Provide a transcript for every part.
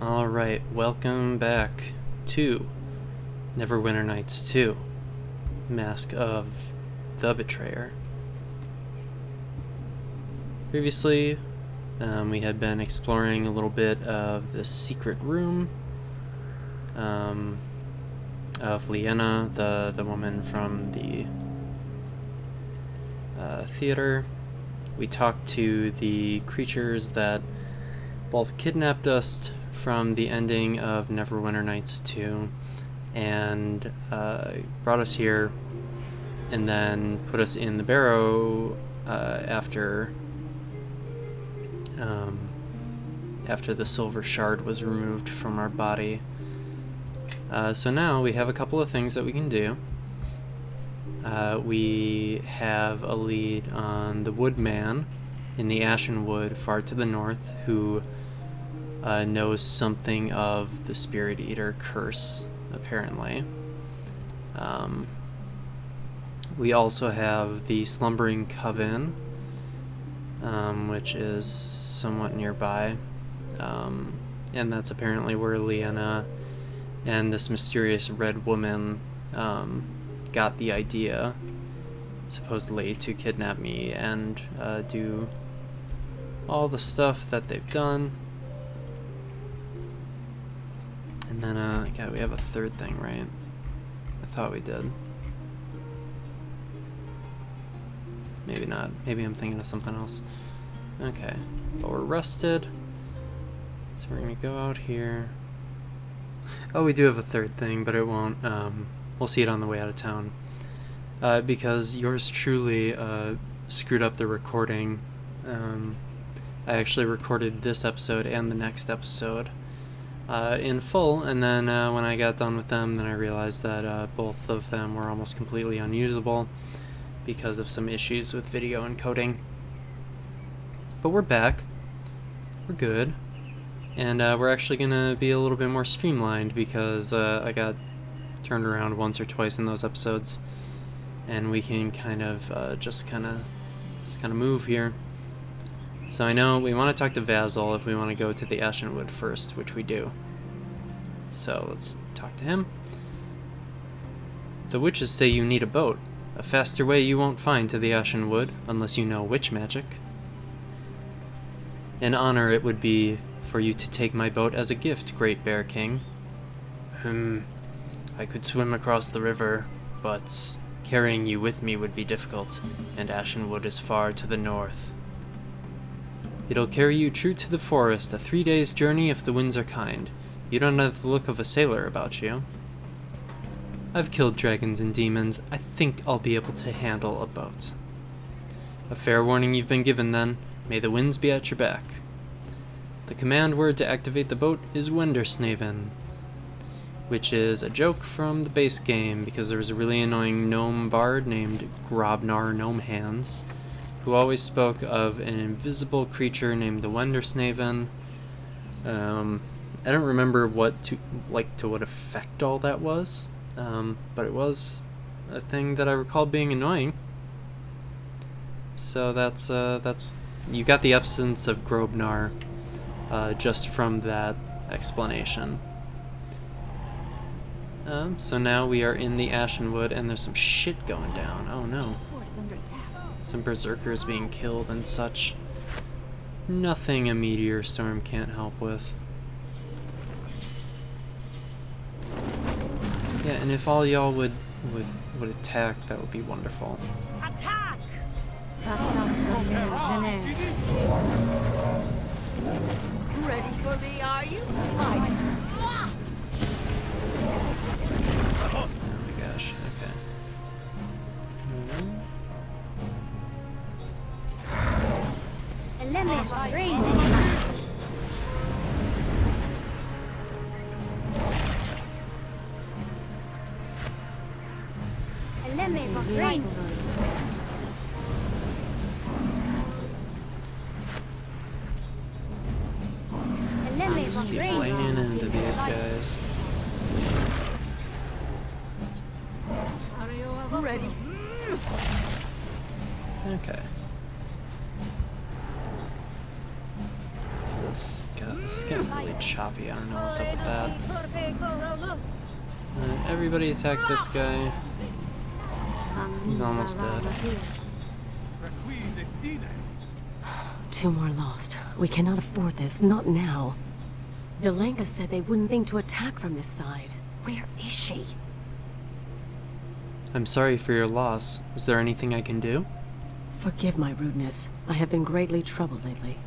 Alright, welcome back to Neverwinter Nights 2, Mask of the Betrayer. Previously, we had been exploring a little bit of the secret room of Liena, the woman from the theater. We talked to the creatures that both kidnapped us from the ending of Neverwinter Nights 2 and brought us here and then put us in the barrow after the silver shard was removed from our body. So now we have a couple of things that we can do. We have a lead on the woodman in the Ashenwood far to the north who knows something of the Spirit Eater curse, apparently. We also have the Slumbering Coven, which is somewhat nearby, and that's apparently where Liena and this mysterious red woman got the idea, supposedly, to kidnap me and do all the stuff that they've done. And then, God, we have a third thing, right? I thought we did. Maybe not. Maybe I'm thinking of something else. Okay. But we're rested. So we're gonna go out here. Oh, we do have a third thing, but it won't. We'll see it on the way out of town. Because yours truly screwed up the recording. I actually recorded this episode and the next episode in full, and then when I got done with them, then I realized that both of them were almost completely unusable because of some issues with video encoding. But we're back. We're good. And we're actually going to be a little bit more streamlined because I got turned around once or twice in those episodes, and we can kind of just kind of move here. So I know we want to talk to Vasil if we want to go to the Ashenwood first, which we do. So let's talk to him. The witches say you need a boat. A faster way you won't find to the Ashenwood, unless you know witch magic. An honor it would be for you to take my boat as a gift, Great Bear King. I could swim across the river, but carrying you with me would be difficult, and Ashenwood is far to the north. It'll carry you true to the forest, a 3 days' journey if the winds are kind. You don't have the look of a sailor about you. I've killed dragons and demons. I think I'll be able to handle a boat. A fair warning you've been given, then. May the winds be at your back. The command word to activate the boat is Wendersnaven, which is a joke from the base game because there was a really annoying gnome bard named Grobnar Gnomehands who always spoke of an invisible creature named the Wendersnaven. I don't remember what effect all that was, but it was a thing that I recall being annoying. So that's you got the essence of Grobnar just from that explanation. So now we are in the Ashenwood, and there's some shit going down. Oh no. Some berserkers being killed and such. Nothing a meteor storm can't help with. Yeah, and if all y'all would attack, that would be wonderful. Attack! Ready for me, are you? Oh my gosh, okay. Just keep laying into these guys. Ready. Okay. So this getting really choppy. I don't know what's up with that. Everybody attack this guy. He's almost dead. 2 more lost. We cannot afford this, not now. Delenka said they wouldn't think to attack from this side. Where is she? I'm sorry for your loss. Is there anything I can do? Forgive my rudeness. I have been greatly troubled lately.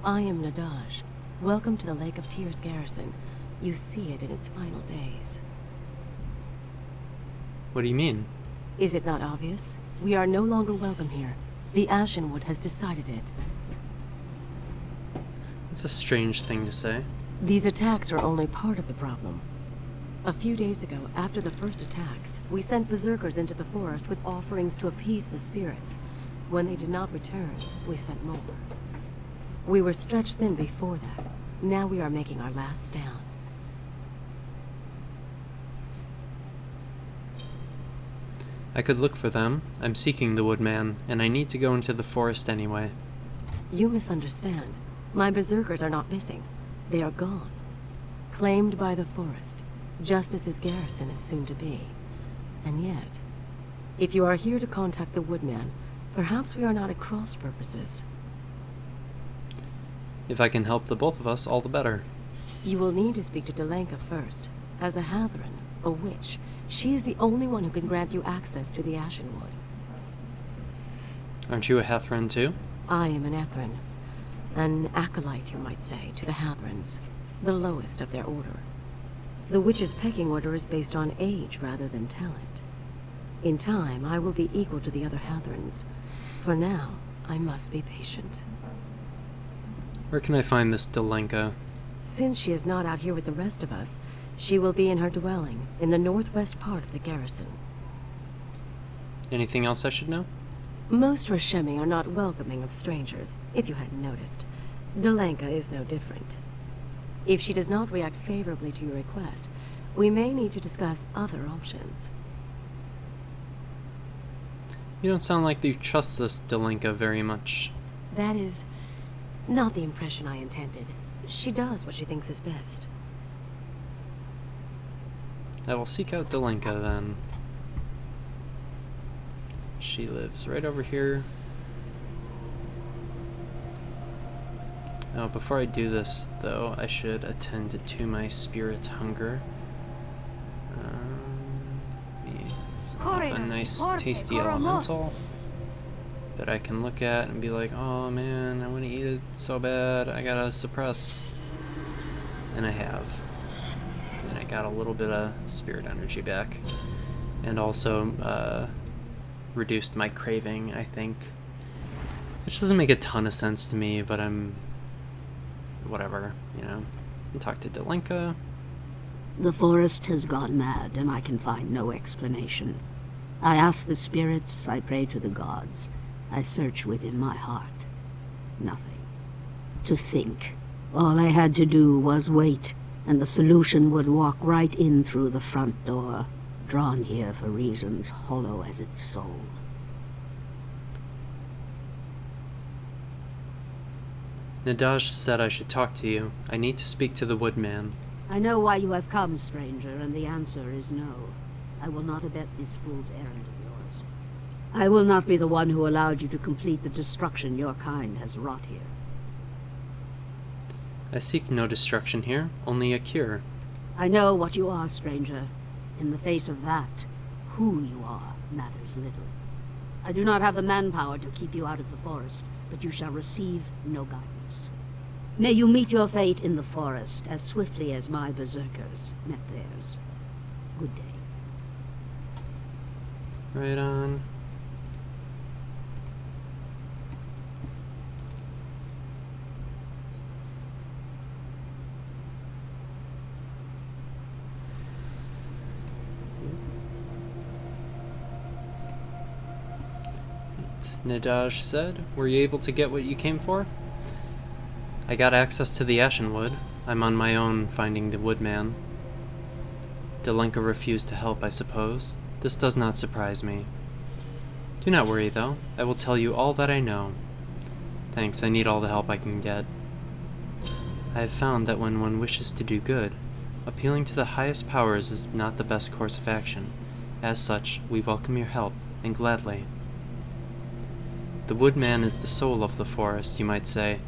I am Nadaj. Welcome to the Lake of Tears garrison. You see it in its final days. What do you mean? Is it not obvious? We are no longer welcome here. The Ashenwood has decided it. It's a strange thing to say. These attacks are only part of the problem. A few days ago, after the first attacks, we sent berserkers into the forest with offerings to appease the spirits. When they did not return, we sent more. We were stretched thin before that. Now we are making our last stand. I could look for them. I'm seeking the Woodman, and I need to go into the forest anyway. You misunderstand. My berserkers are not missing. They are gone. Claimed by the forest, just as this garrison is soon to be. And yet, if you are here to contact the Woodman, perhaps we are not at cross purposes. If I can help the both of us, all the better. You will need to speak to Delenka first. As a Hatheran, a witch, she is the only one who can grant you access to the Ashenwood. Aren't you a Hatheran too? I am an Ethran. An acolyte, you might say, to the Hatherans. The lowest of their order. The witch's pecking order is based on age rather than talent. In time, I will be equal to the other Hatherans. For now, I must be patient. Where can I find this Delenka? Since she is not out here with the rest of us, she will be in her dwelling, in the northwest part of the garrison. Anything else I should know? Most Rashemi are not welcoming of strangers, if you hadn't noticed. Delenka is no different. If she does not react favorably to your request, we may need to discuss other options. You don't sound like you trust this Delenka very much. That is not the impression I intended. She does what she thinks is best. I will seek out Delenka then. She lives right over here. Oh, before I do this, though, I should attend to my spirit hunger. A nice, tasty elemental that I can look at and be like, oh man, I want to eat it so bad, I gotta suppress. And I have. And I got a little bit of spirit energy back. And also, reduced my craving, I think. Which doesn't make a ton of sense to me, but I'm... whatever, you know. And talk to Delenka. The forest has gone mad, and I can find no explanation. I ask the spirits, I pray to the gods. I search within my heart. Nothing. To think. All I had to do was wait, and the solution would walk right in through the front door, drawn here for reasons hollow as its soul. Nadaj said I should talk to you. I need to speak to the Woodman. I know why you have come, stranger, and the answer is no. I will not abet this fool's errand of yours. I will not be the one who allowed you to complete the destruction your kind has wrought here. I seek no destruction here, only a cure. I know what you are, stranger. In the face of that, who you are matters little. I do not have the manpower to keep you out of the forest, but you shall receive no guidance. May you meet your fate in the forest as swiftly as my berserkers met theirs. Good day. Right on. Nadaj said, were you able to get what you came for? I got access to the Ashenwood. I'm on my own finding the Woodman. Delenka refused to help, I suppose. This does not surprise me. Do not worry, though. I will tell you all that I know. Thanks, I need all the help I can get. I have found that when one wishes to do good, appealing to the highest powers is not the best course of action. As such, we welcome your help, and gladly. The woodman is the soul of the forest, you might say.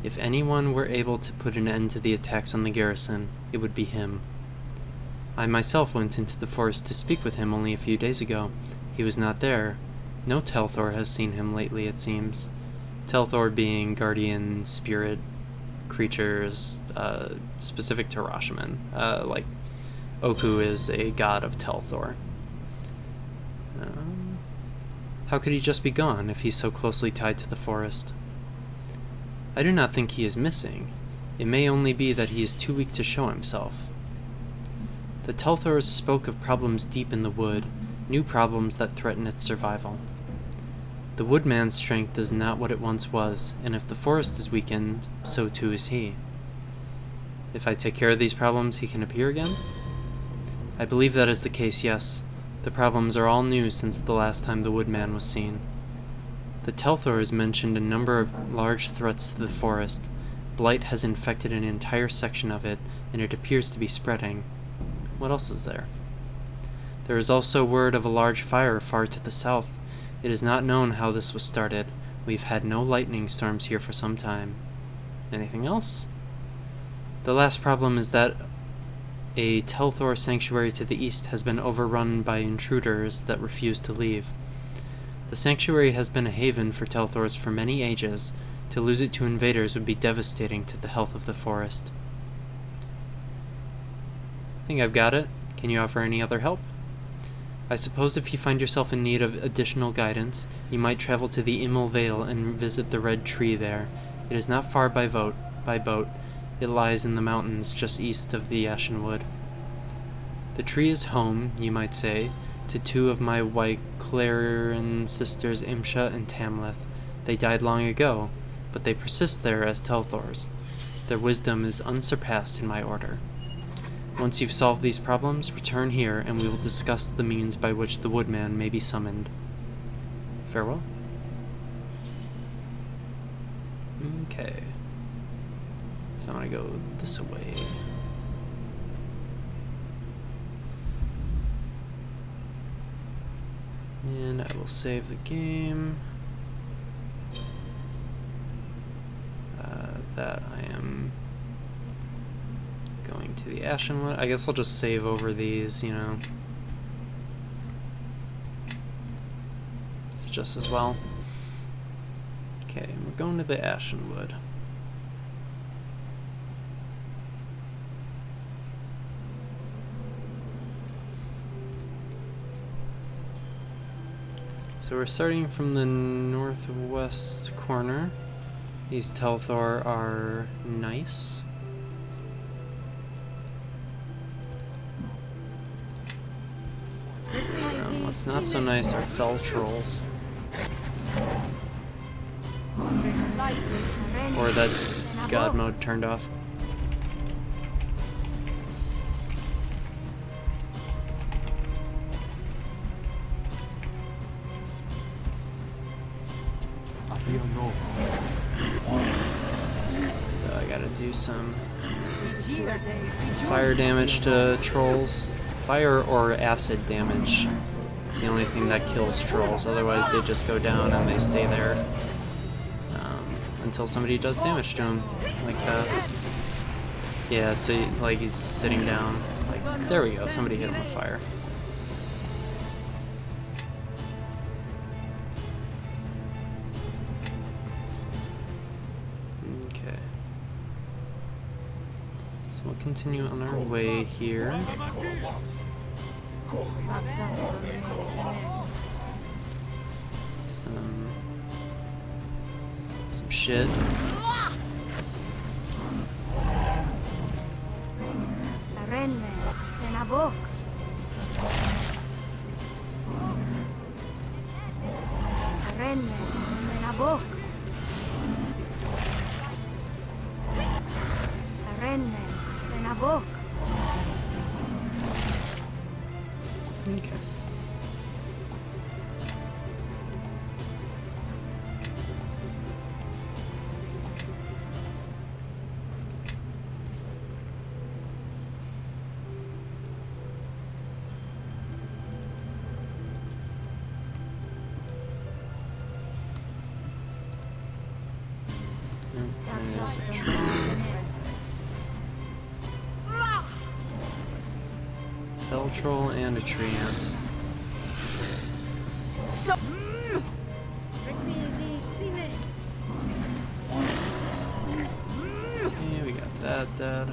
If anyone were able to put an end to the attacks on the garrison, it would be him. I myself went into the forest to speak with him only a few days ago. He was not there. No Telthor has seen him lately, it seems. Telthor being guardian spirit creatures specific to Rashomon. Like, Oku is a god of Telthor. How could he just be gone if he's so closely tied to the forest? I do not think he is missing. It may only be that he is too weak to show himself. The Telthors spoke of problems deep in the wood, new problems that threaten its survival. The woodman's strength is not what it once was, and if the forest is weakened, so too is he. If I take care of these problems, he can appear again? I believe that is the case, yes. The problems are all new since the last time the woodman was seen. The Telthors mentioned a number of large threats to the forest. Blight has infected an entire section of it, and it appears to be spreading. What else is there? There is also word of a large fire far to the south. It is not known how this was started. We've had no lightning storms here for some time. Anything else? The last problem is that a Telthor sanctuary to the east has been overrun by intruders that refuse to leave. The sanctuary has been a haven for Telthors for many ages. To lose it to invaders would be devastating to the health of the forest. I think I've got it. Can you offer any other help? I suppose if you find yourself in need of additional guidance, you might travel to the Immel Vale and visit the Red Tree there. It is not far by boat. It lies in the mountains just east of the Ashenwood. The tree is home, you might say, to two of my Wyclarian sisters Imsha and Tamleth. They died long ago, but they persist there as Telthors. Their wisdom is unsurpassed in my order. Once you've solved these problems, return here and we will discuss the means by which the woodman may be summoned. Farewell. Okay. So I'm gonna go this way. And I will save the game. That I am going to the Ashenwood. I guess I'll just save over these, you know. It's just as well. Okay, we're going to the Ashenwood. So we're starting from the northwest corner. These Telthor are nice. What's not so nice are fell trolls. Or that god mode turned off. So I gotta do some fire damage to trolls. Fire or acid damage is the only thing that kills trolls. Otherwise they just go down and they stay there until somebody does damage to them, like that. Yeah, so like he's sitting down. Like, there we go, somebody hit him with fire. Okay. So we'll continue on our way here. Some shit. Okay. There's a troll. Fell troll and a tree ant. So Okay, we got that dead.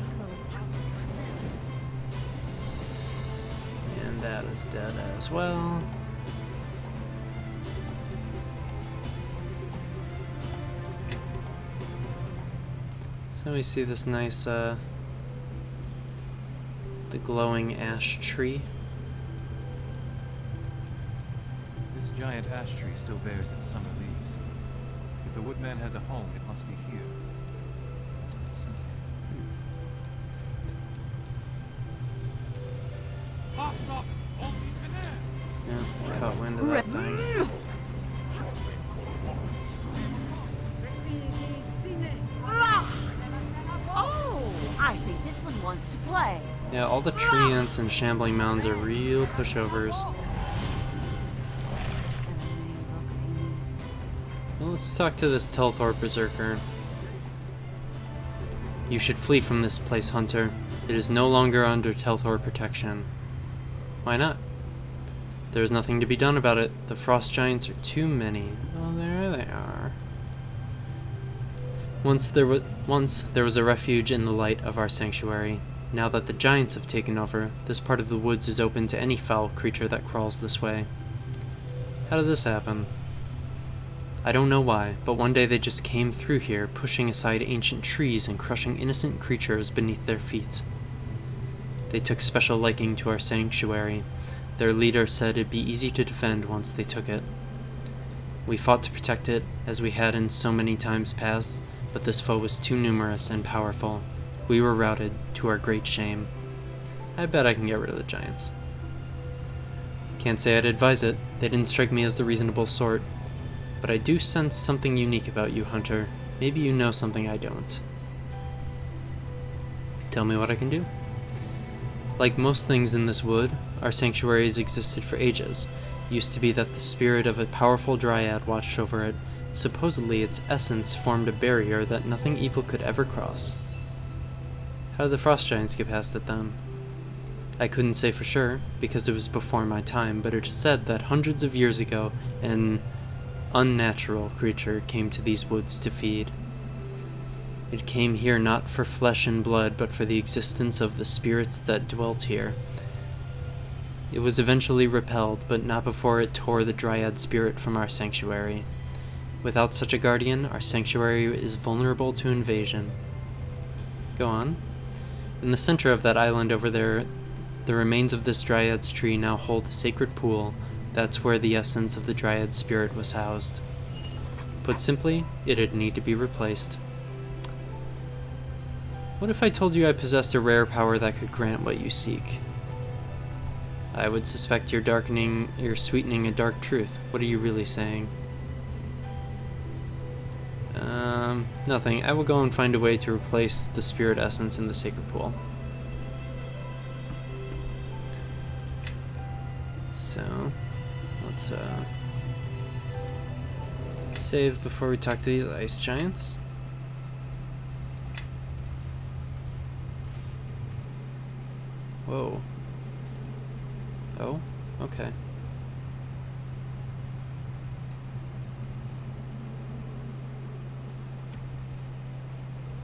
And that is dead as well. So we see this nice, the glowing ash tree. This giant ash tree still bears its summer leaves. If the woodman has a home, it must be here. Let's sense it. Yeah, caught wind of that thing. Oh, I think this one wants to play. Yeah, all the tree ants and shambling mounds are real pushovers. Well, let's talk to this Telthor Berserker. You should flee from this place, Hunter. It is no longer under Telthor protection. Why not? There is nothing to be done about it. The frost giants are too many. Oh, there they are. Once there was a refuge in the light of our sanctuary. Now that the giants have taken over, this part of the woods is open to any foul creature that crawls this way. How did this happen? I don't know why, but one day they just came through here, pushing aside ancient trees and crushing innocent creatures beneath their feet. They took special liking to our sanctuary. Their leader said it'd be easy to defend once they took it. We fought to protect it, as we had in so many times past, but this foe was too numerous and powerful. We were routed, to our great shame. I bet I can get rid of the giants. Can't say I'd advise it. They didn't strike me as the reasonable sort. But I do sense something unique about you, Hunter. Maybe you know something I don't. Tell me what I can do. Like most things in this wood, our sanctuary has existed for ages. It used to be that the spirit of a powerful dryad watched over it. Supposedly its essence formed a barrier that nothing evil could ever cross. How did the frost giants get past it then? I couldn't say for sure, because it was before my time, but it is said that hundreds of years ago, an unnatural creature came to these woods to feed. It came here not for flesh and blood, but for the existence of the spirits that dwelt here. It was eventually repelled, but not before it tore the dryad spirit from our sanctuary. Without such a guardian, our sanctuary is vulnerable to invasion. Go on. In the center of that island over there, the remains of this dryad's tree now hold a sacred pool. That's where the essence of the dryad spirit was housed. Put simply, it'd need to be replaced. What if I told you I possessed a rare power that could grant what you seek? I would suspect you're sweetening a dark truth. What are you really saying? Nothing. I will go and find a way to replace the spirit essence in the sacred pool. So, let's save before we talk to these ice giants. Whoa. Oh, okay.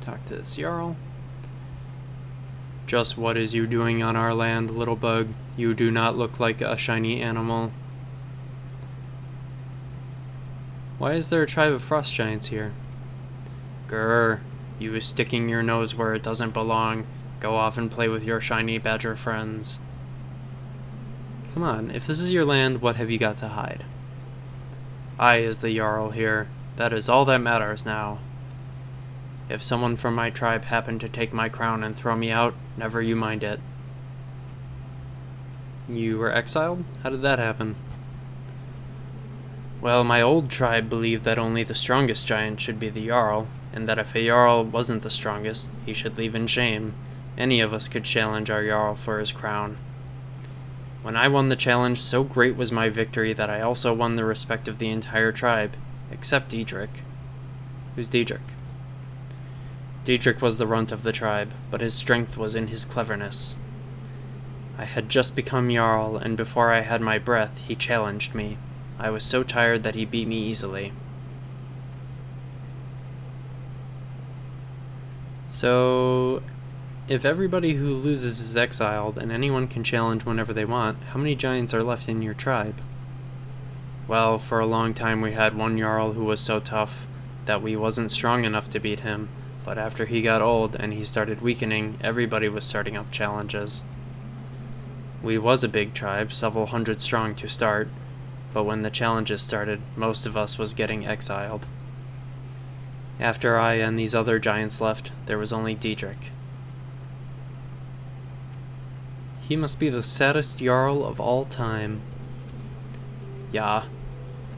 Talk to this Jarl. Just what is you doing on our land, little bug? You do not look like a shiny animal. Why is there a tribe of frost giants here? Grr, you is sticking your nose where it doesn't belong. Go off and play with your shiny badger friends. Come on, if this is your land, what have you got to hide? I is the Jarl here. That is all that matters now. If someone from my tribe happened to take my crown and throw me out, never you mind it. You were exiled? How did that happen? Well, my old tribe believed that only the strongest giant should be the Jarl, and that if a Jarl wasn't the strongest, he should leave in shame. Any of us could challenge our Jarl for his crown. When I won the challenge, so great was my victory that I also won the respect of the entire tribe, except Diedrich. Who's Diedrich? Diedrich was the runt of the tribe, but his strength was in his cleverness. I had just become Jarl, and before I had my breath, he challenged me. I was so tired that he beat me easily. So, if everybody who loses is exiled, and anyone can challenge whenever they want, how many giants are left in your tribe? Well, for a long time we had one Jarl who was so tough that we wasn't strong enough to beat him, but after he got old and he started weakening, everybody was starting up challenges. We was a big tribe, several hundred strong to start, but when the challenges started, most of us was getting exiled. After I and these other giants left, there was only Diedrich. He must be the saddest Jarl of all time. Yeah,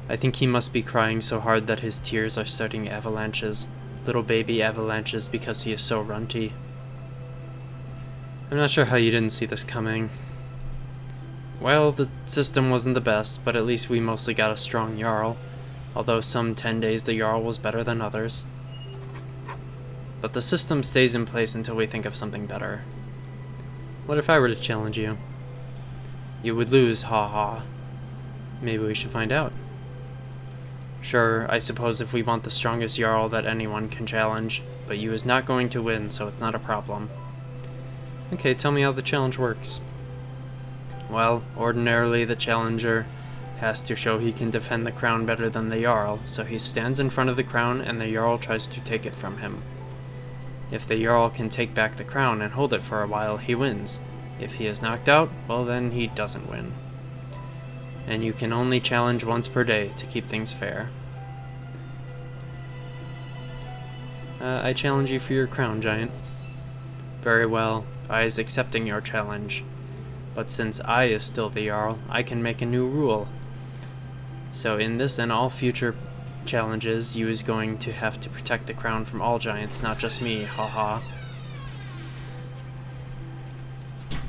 I think he must be crying so hard that his tears are starting avalanches, little baby avalanches, because he is so runty. I'm not sure how you didn't see this coming. Well, the system wasn't the best, but at least we mostly got a strong Jarl, although some 10 days the Jarl was better than others. But the system stays in place until we think of something better. What if I were to challenge you? You would lose, ha. Maybe we should find out. Sure, I suppose if we want the strongest Jarl that anyone can challenge, but you is not going to win, so it's not a problem. Okay, tell me how the challenge works. Well, ordinarily the challenger has to show he can defend the crown better than the Jarl, so he stands in front of the crown and the Jarl tries to take it from him. If the Jarl can take back the crown and hold it for a while, he wins. If he is knocked out, well then he doesn't win. And you can only challenge once per day to keep things fair. I challenge you for your crown, Giant. Very well, I is accepting your challenge. But since I is still the Jarl, I can make a new rule. So in this and all future challenges, you is going to have to protect the crown from all giants, not just me, haha.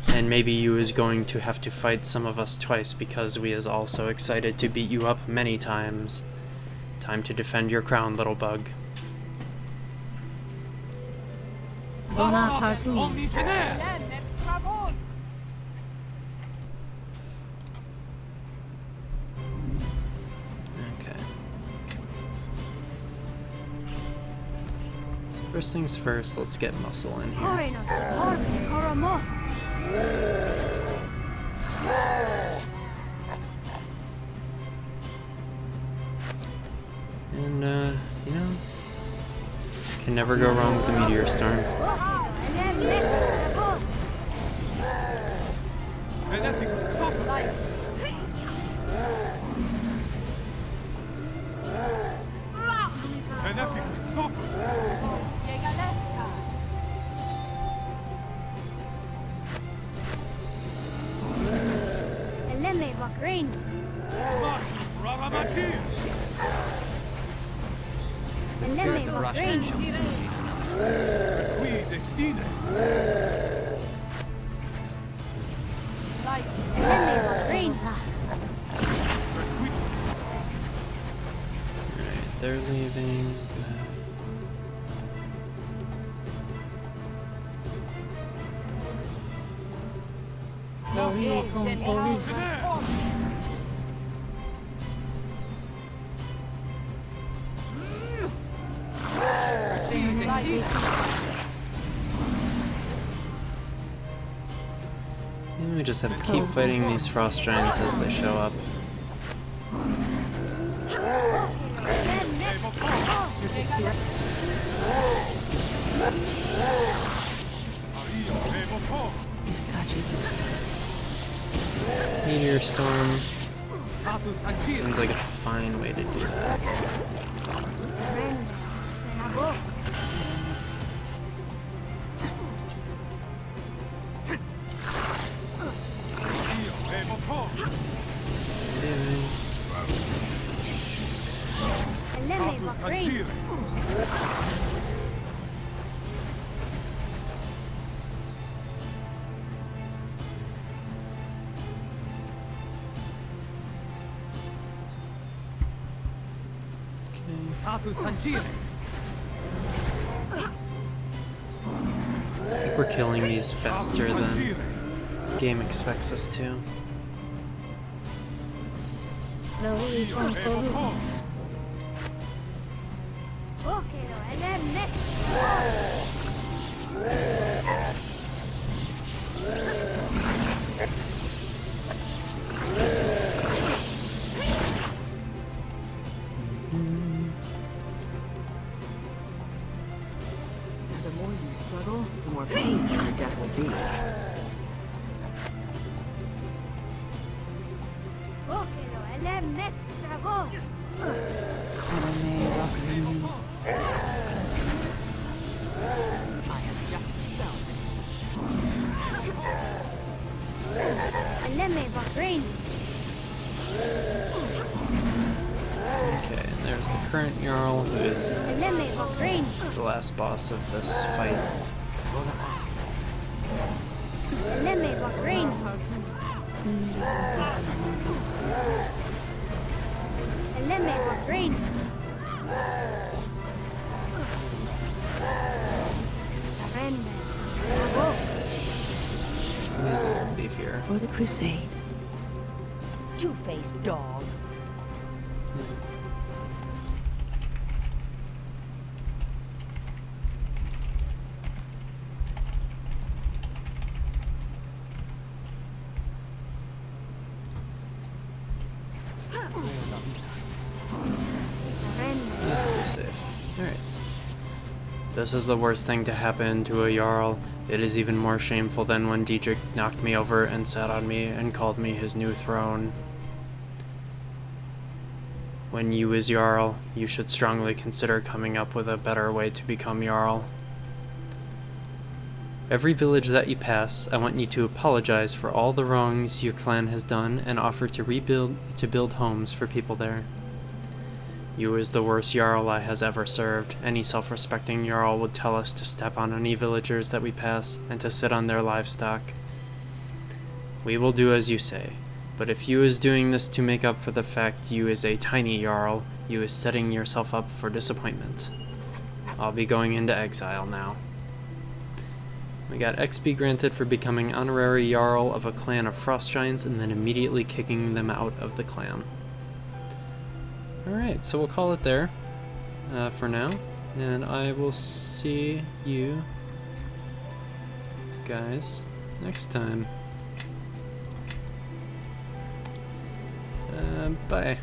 And maybe you is going to have to fight some of us twice because we is all so excited to beat you up many times. Time to defend your crown, little bug. First things first, let's get muscle in here. And, you know, can never go wrong with the meteor storm. The spirits of Russia shall soon Alright, they're leaving. And we just have to keep fighting these frost giants as they show up. Meteor storm seems like a fine way to do that. we're killing these faster than the game expects us to. The more you struggle, the more painful your death will be. I have just Okay, and there's the current Jarl, who is the last boss of this fight. He's a little beefier. For the crusade. Two-faced dog. This is safe. Alright. This is the worst thing to happen to a Jarl. It is even more shameful than when Diedrich knocked me over and sat on me and called me his new throne. When you is Jarl, you should strongly consider coming up with a better way to become Jarl. Every village that you pass, I want you to apologize for all the wrongs your clan has done and offer to build homes for people there. You is the worst Jarl I has ever served. Any self-respecting Jarl would tell us to step on any villagers that we pass and to sit on their livestock. We will do as you say, but if you is doing this to make up for the fact you is a tiny Jarl, you is setting yourself up for disappointment. I'll be going into exile now. We got XP granted for becoming honorary Jarl of a clan of frost giants and then immediately kicking them out of the clan. Alright, so we'll call it there for now, and I will see you guys next time. Bye.